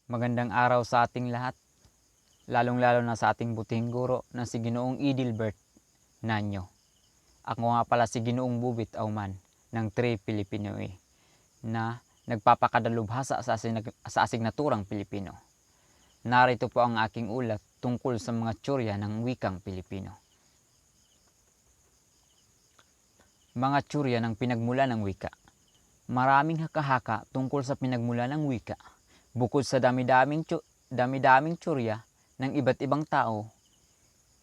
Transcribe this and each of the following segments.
Magandang araw sa ating lahat, lalong-lalo na sa ating butihing guro na si Ginoong Idilbert Nanyo. Ako nga pala si Ginoong Bubit Auman ng Tri Filipinoe na nagpapakadalubhasa sa asignaturang Pilipino. Narito po ang aking ulat tungkol sa mga tsorya ng wikang Pilipino. Mga tsorya ng pinagmula ng wika. Maraming haka-haka tungkol sa pinagmula ng wika. Bukod sa dami-daming tsorya ng iba't ibang tao,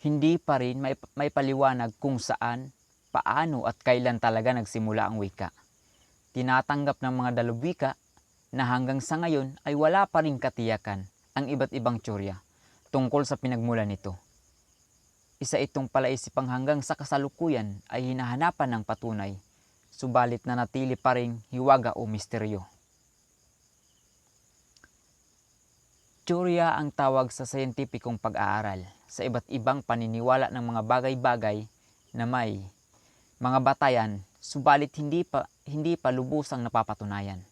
hindi pa rin may paliwanag kung saan, paano at kailan talaga nagsimula ang wika. Tinatanggap ng mga dalubwika na hanggang sa ngayon ay wala pa rin katiyakan ang iba't ibang tsorya tungkol sa pinagmula nito. Isa itong palaisipang hanggang sa kasalukuyan ay hinahanapan ng patunay, subalit nanatili pa ring hiwaga o misteryo. Tsorya ang tawag sa siyentipikong pag-aaral sa iba't ibang paniniwala ng mga bagay-bagay na may mga batayan, subalit hindi pa lubusang napapatunayan.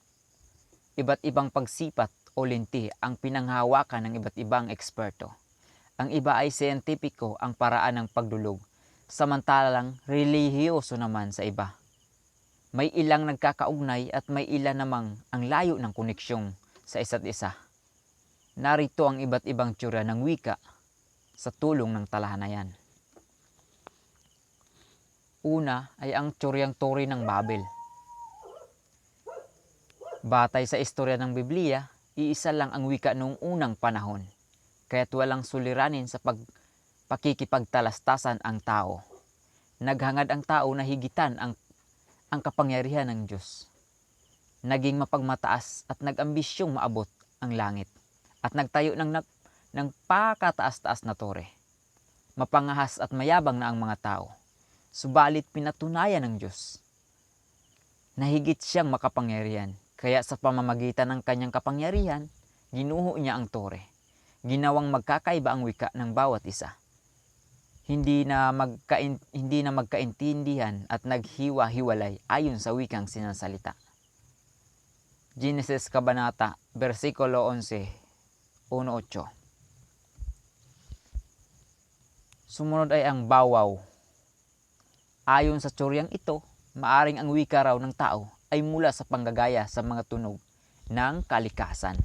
Iba't ibang pagsipat o linti ang pinanghahawakan ng iba't ibang eksperto. Ang iba ay siyentipiko ang paraan ng pagdulog, samantalang relihiyoso naman sa iba. May ilang nagkakaugnay at may ilan namang ang layo ng koneksyon sa isa't isa. Narito ang iba't ibang tsorya ng wika sa tulong ng talahanayan. Una ay ang tsoryang Tori ng Babel. Batay sa istorya ng Biblia, iisa lang ang wika noong unang panahon, kaya't walang suliranin sa pakikipagtalastasan ang tao. Naghangad ang tao na higitan ang kapangyarihan ng Diyos. Naging mapagmataas at nag-ambisyong maabot ang langit at nagtayo ng pakataas-taas na tore. Mapangahas at mayabang na ang mga tao, subalit pinatunayan ng Diyos na higit siyang makapangyarihan, kaya sa pamamagitan ng kanyang kapangyarihan, ginuho niya ang tore. Ginawang magkakaiba ang wika ng bawat isa. Hindi na magkaintindihan at naghiwa-hiwalay ayon sa wikang sinasalita. Genesis Kabanata, versikulo 11, 1:8. Sumunod ay ang bawaw. Ayon sa tsoryang ito, maaring ang wika raw ng tao ay mula sa panggagaya sa mga tunog ng kalikasan.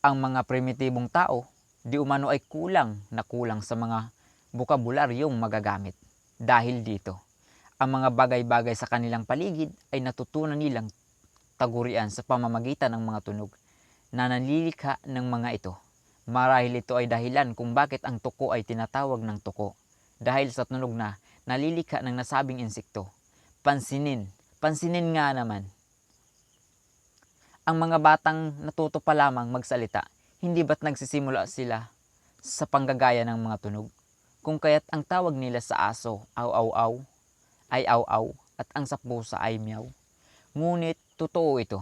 Ang mga primitibong tao, di umano ay kulang sa mga bukabularyong magagamit. Dahil dito, ang mga bagay-bagay sa kanilang paligid ay natutunan nilang tagurian sa pamamagitan ng mga tunog na nalilikha ng mga ito. Marahil ito ay dahilan kung bakit ang tuko ay tinatawag ng tuko, dahil sa tunog na nalilikha ng nasabing insekto. Pansinin nga naman. Ang mga batang natuto pa lamang magsalita, hindi ba't nagsisimula sila sa panggagaya ng mga tunog? Kung kaya't ang tawag nila sa aso, aw-aw-aw, ay aw-aw, at ang sa pusa ay meow. Ngunit totoo ito.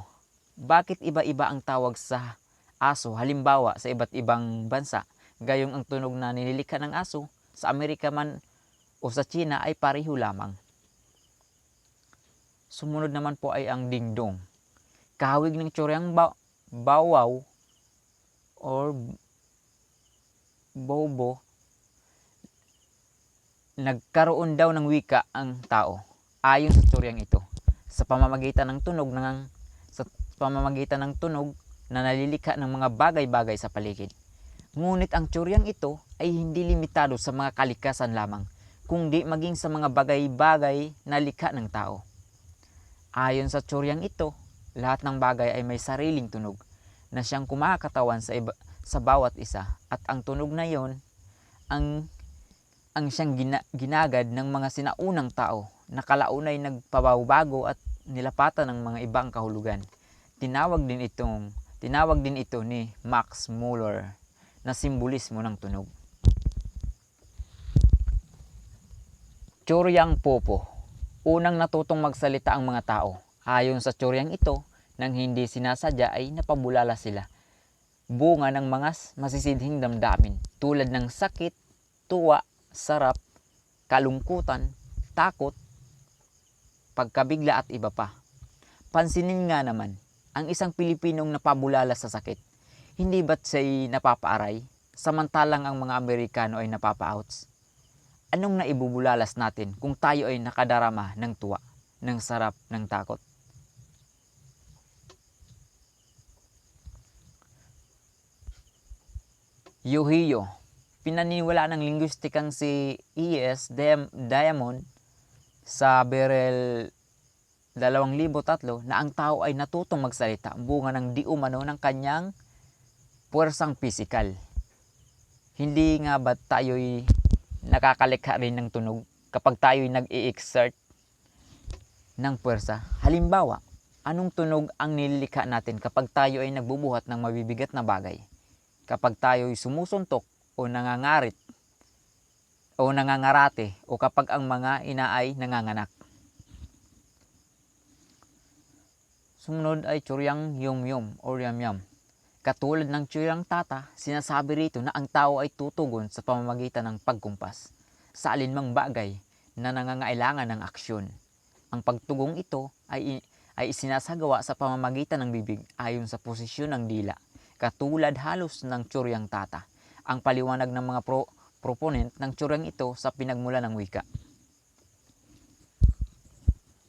Bakit iba-iba ang tawag sa aso? Halimbawa, sa iba't ibang bansa, gayong ang tunog na nililikha ng aso sa Amerika man o sa China ay pareho lamang. Sumunod naman po ay ang dingdong. Kahawig ng tsoryang bawaw or bobo, nagkaroon daw ng wika ang tao ayon sa tsoryang ito sa pamamagitan ng tunog na nalilikha ng mga bagay-bagay sa paligid. Ngunit ang tsoryang ito ay hindi limitado sa mga kalikasan lamang, kundi maging sa mga bagay-bagay na likha ng tao. Ayon sa tsoryang ito, lahat ng bagay ay may sariling tunog na siyang kumakatawan sa bawat isa, at ang tunog na yon ang siyang ginagad ng mga sinaunang tao na kalaunay nagpabago at nilapatan ng mga ibang kahulugan. Tinawag din ito ni Max Muller na simbolismo ng tunog. Tsoryang popo. Unang natutong magsalita ang mga tao. Ayon sa tsoryang ito, nang hindi sinasadya ay napabulala sila. Bunga ng mga masisidhing damdamin tulad ng sakit, tuwa, sarap, kalungkutan, takot, pagkabigla at iba pa. Pansinin nga naman, ang isang Pilipinong napabulala sa sakit? Hindi ba't siya'y napapaaray, samantalang ang mga Amerikano ay napapa-outs? Anong naibubulalas natin kung tayo ay nakadarama ng tuwa, ng sarap, ng takot? Yuhiyo, pinaniniwala ng linguistikang si E.S. Diamond sa Berel 2003 na ang tao ay natutong magsalita bunga ng di umano ng kanyang puwersang pisikal. Hindi nga ba tayo'y nakakalikha rin ng tunog kapag tayo'y nag-i-exert ng puwersa? Halimbawa, anong tunog ang nililikha natin kapag tayo ay nagbubuhat ng mabibigat na bagay? Kapag tayo'y sumusuntok o nangangarit o nangangarate o kapag ang mga ina ay nanganganak. Sumunod ay tsuryang yum-yum o yam-yam. Katulad ng tsuryang tata, sinasabi rito na ang tao ay tutugon sa pamamagitan ng pagkumpas sa alinmang bagay na nangangailangan ng aksyon. Ang pagtugong ito ay isinasagawa sa pamamagitan ng bibig ayon sa posisyon ng dila, katulad halos ng tsuryang tata. Ang paliwanag ng mga proponent ng tsuryang ito sa pinagmula ng wika.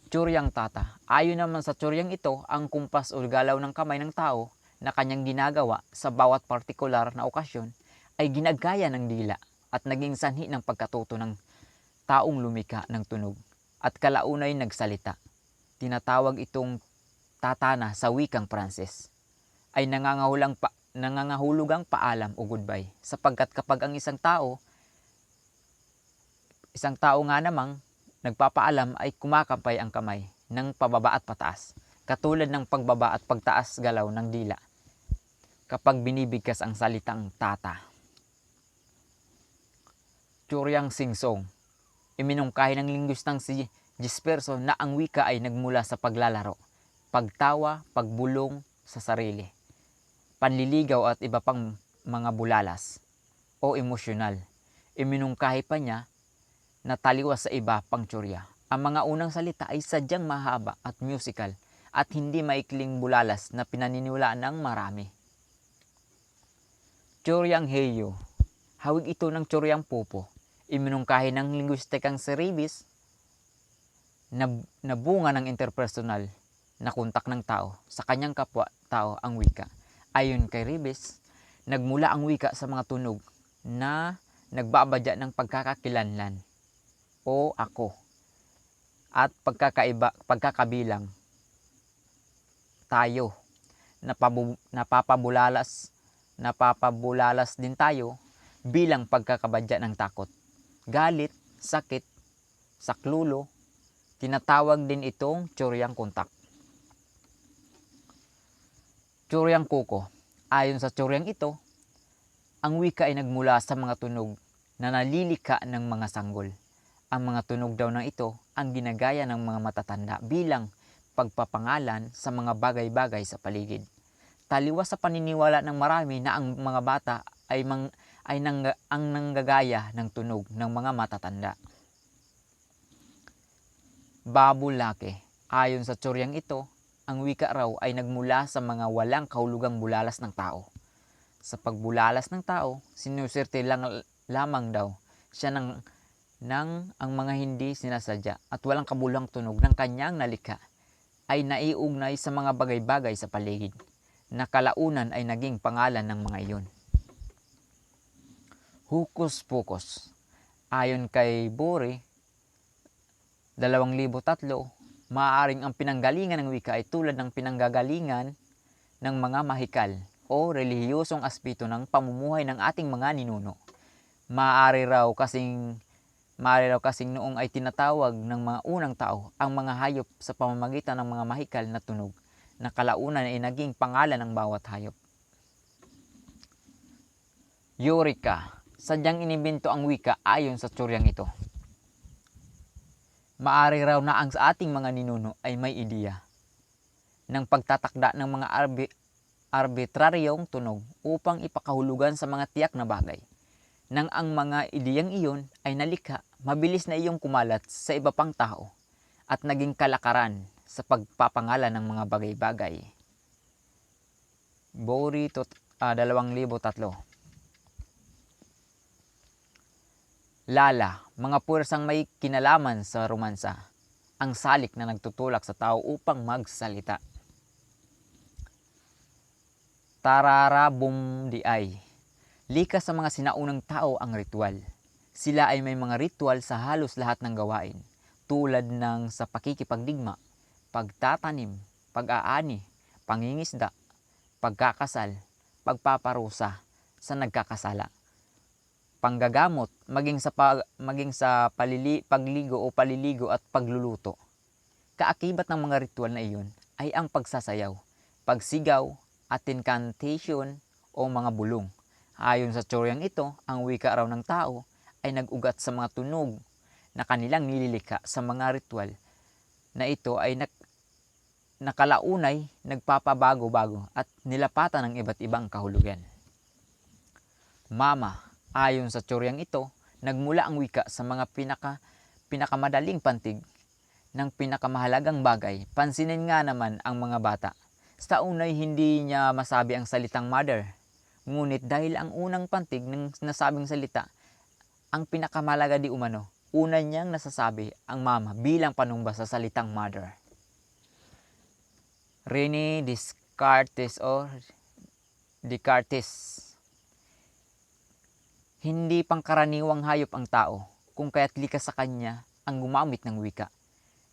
Tsuryang tata. Ayon naman sa tsuryang ito, ang kumpas o galaw ng kamay ng tao na kanyang ginagawa sa bawat partikular na okasyon ay ginagaya ng dila at naging sanhi ng pagkatuto ng taong lumikha ng tunog at kalaunay nagsalita. Tinatawag itong tatana sa wikang Pranses. Ay nangangahulugang paalam o goodbye, sapagkat kapag ang isang tao nga namang nagpapaalam ay kumakampay ang kamay ng pababa at pataas, katulad ng pagbaba at pagtaas galaw ng dila kapag binibigkas ang salitang tata. Tsuryang singsong. Iminungkahi ng linguistang si Jesperson na ang wika ay nagmula sa paglalaro, pagtawa, pagbulong sa sarili, panliligaw at iba pang mga bulalas o emosyonal. Iminungkahi pa niya na taliwas sa iba pang tsurya. Ang mga unang salita ay sadyang mahaba at musical at hindi maikling bulalas na pinaniniwalaan ng marami. Tsuryang heyo. Hawig ito ng tsuryang pupo. Iminungkahi ng linguistikang si Ribis na bunga ng interpersonal na kontak ng tao sa kanyang kapwa-tao ang wika. Ayon kay Ribis, nagmula ang wika sa mga tunog na nagbabadya ng pagkakakilanlan o ako at pagkakabilang tayo. Napapabulalas din tayo bilang pagkakabadya ng takot, galit, sakit, saklulo. Tinatawag din itong tsuryang kontak. Tsuryang kuko. Ayon sa tsuryang ito, ang wika ay nagmula sa mga tunog na nalilikha ng mga sanggol. Ang mga tunog daw ng ito ang ginagaya ng mga matatanda bilang pagpapangalan sa mga bagay-bagay sa paligid. Taliwas sa paniniwala ng marami na ang mga bata ay nanggagaya ng tunog ng mga matatanda. Babulake. Ayon sa tsuryang ito, ang wika raw ay nagmula sa mga walang kahulugang bulalas ng tao. Sa pagbulalas ng tao, sinuserte lamang daw siya ng ang mga hindi sinasadya at walang kabulang tunog ng kanyang nalikha ay naiugnay sa mga bagay-bagay sa paligid na kalaunan ay naging pangalan ng mga iyon. Hukus-pukus. Ayon kay Bore, 2003, maaaring ang pinanggalingan ng wika ay tulad ng pinanggagalingan ng mga mahikal o relihiyosong aspeto ng pamumuhay ng ating mga ninuno. Maaari raw kasing noong ay tinatawag ng mga unang tao ang mga hayop sa pamamagitan ng mga mahikal na tunog na kalaunan ay naging pangalan ng bawat hayop. Eureka. Sadyang inimbento ang wika ayon sa tsuryang ito. Maaari raw na ang sa ating mga ninuno ay may ideya ng pagtatakda ng mga arbitraryong tunog upang ipakahulugan sa mga tiyak na bagay. Nang ang mga ideyang iyon ay nalikha, mabilis na iyong kumalat sa iba pang tao at naging kalakaran sa pagpapangalan ng mga bagay-bagay. Bori 2003. Lala, mga puwersang may kinalaman sa romansa, ang salik na nagtutulak sa tao upang magsalita. Tararabum di ay, likas sa mga sinaunang tao ang ritual. Sila ay may mga ritual sa halos lahat ng gawain, tulad ng sa pakikipagdigma, pagtatanim, pag-aani, pangingisda, pagkakasal, pagpaparusa sa nagkakasala, panggagamot, maging sa pagligo o paliligo at pagluluto. Kaakibat ng mga ritual na iyon ay ang pagsasayaw, pagsigaw, at incantation o mga bulong. Ayon sa tsoryang ito, ang wika raw ng tao ay nag-ugat sa mga tunog na kanilang nililikha sa mga ritual na ito ay nakalaunay nagpapabago-bago at nilapatan ng iba't ibang kahulugan. Mama, ayon sa tsoryang ito, nagmula ang wika sa mga pinakamadaling pantig ng pinakamahalagang bagay. Pansinin nga naman ang mga bata. Sa unay hindi niya masabi ang salitang mother. Ngunit dahil ang unang pantig ng nasabing salita ang pinakamahalaga di umano, una niyang nasasabi ang mama bilang panumba sa salitang mother. René Descartes o Descartes. Hindi pangkaraniwang hayop ang tao, kung kaya't likas sa kanya ang gumamit ng wika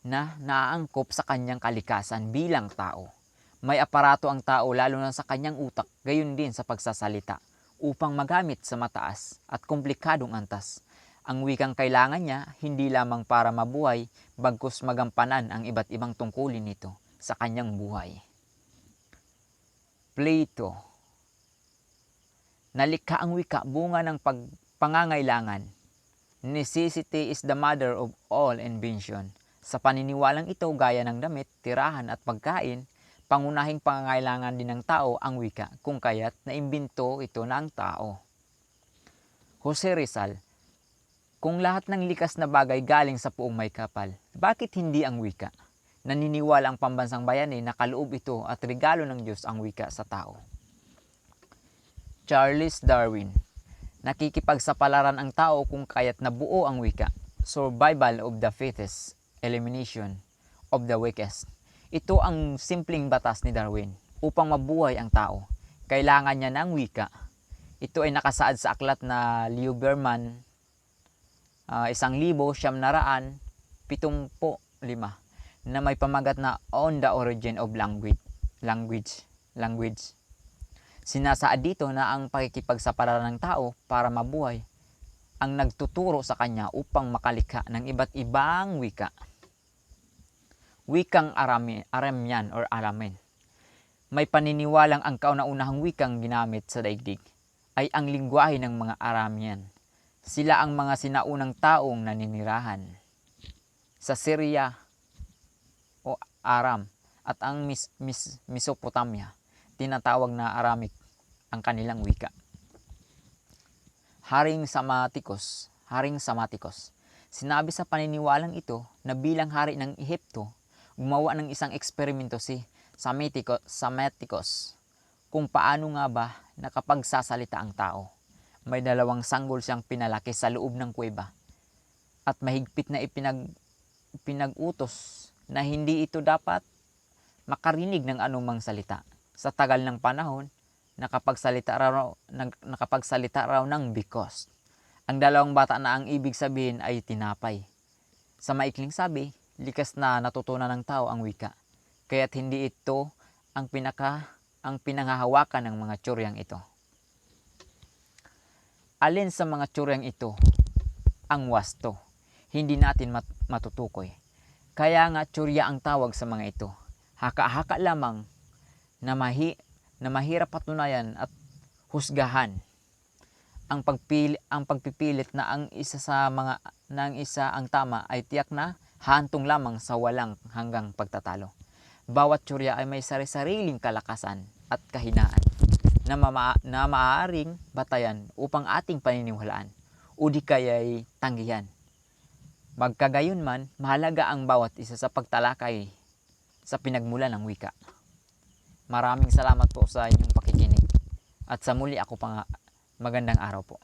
na naaangkop sa kanyang kalikasan bilang tao. May aparato ang tao lalo na sa kanyang utak, gayon din sa pagsasalita, upang magamit sa mataas at komplikadong antas. Ang wikang kailangan niya hindi lamang para mabuhay, bagkus magampanan ang iba't ibang tungkulin nito sa kanyang buhay. Plato. Nalikha ang wika bunga ng pangangailangan. Necessity is the mother of all invention. Sa paniniwalang ito, gaya ng damit, tirahan at pagkain, pangunahing pangangailangan din ng tao ang wika, kung kaya't naimbento ito ng tao. Jose Rizal. Kung lahat ng likas na bagay galing sa puong may kapal, bakit hindi ang wika? Naniniwala ang pambansang bayani na kaloob ito at regalo ng Diyos ang wika sa tao. Charles Darwin. Nakikipagsapalaran ang tao kung kaya't nabuo ang wika. Survival of the fittest, elimination of the weakest. Ito ang simpleng batas ni Darwin. Upang mabuhay ang tao, kailangan niya ng wika. Ito ay nakasaad sa aklat na Lieberman 1975 na may pamagat na On the Origin of Language. Sinasaad dito na ang pakikipagsapalaran ng tao para mabuhay ang nagtuturo sa kanya upang makalikha ng iba't ibang wika. Wikang Aramean or Aramen. May paniniwalang ang kauna-unahang wikang ginamit sa daigdig ay ang lingwahe ng mga Aramean. Sila ang mga sinaunang taong naninirahan sa Syria o Aram at ang Mesopotamia. Tinatawag na Aramic ang kanilang wika. Haring Samaticos. Sinabi sa paniniwalang ito na bilang hari ng Ehipto, gumawa ng isang eksperimento si Samaticos kung paano nga ba nakapagsasalita ang tao. May 2 sanggol siyang pinalaki sa loob ng kuweba at mahigpit na pinag-utos na hindi ito dapat makarinig ng anumang salita. Sa tagal ng panahon, nakapagsalita raw ng because. Ang 2 bata na ang ibig sabihin ay tinapay. Sa maikling sabi, likas na natutunan ng tao ang wika, kaya't hindi ito ang pinanghahawakan ng mga tsoryang ito. Alin sa mga tsoryang ito ang wasto? Hindi natin matutukoy. Kaya nga tsorya ang tawag sa mga ito. Haka-haka lamang na mahirap patunayan at husgahan. Ang pagpipilit na ang isa ang tama ay tiyak na hantong lamang sa walang hanggang pagtatalo. Bawat tsorya ay may sari-sariling kalakasan at kahinaan na maaaring batayan upang ating paniniwalaan o di kaya'y tanggihan. Magkagayon man, mahalaga ang bawat isa sa pagtalakay sa pinagmulan ng wika. Maraming salamat po sa inyong pakikinig. At sa muli ako pa nga, magandang araw po.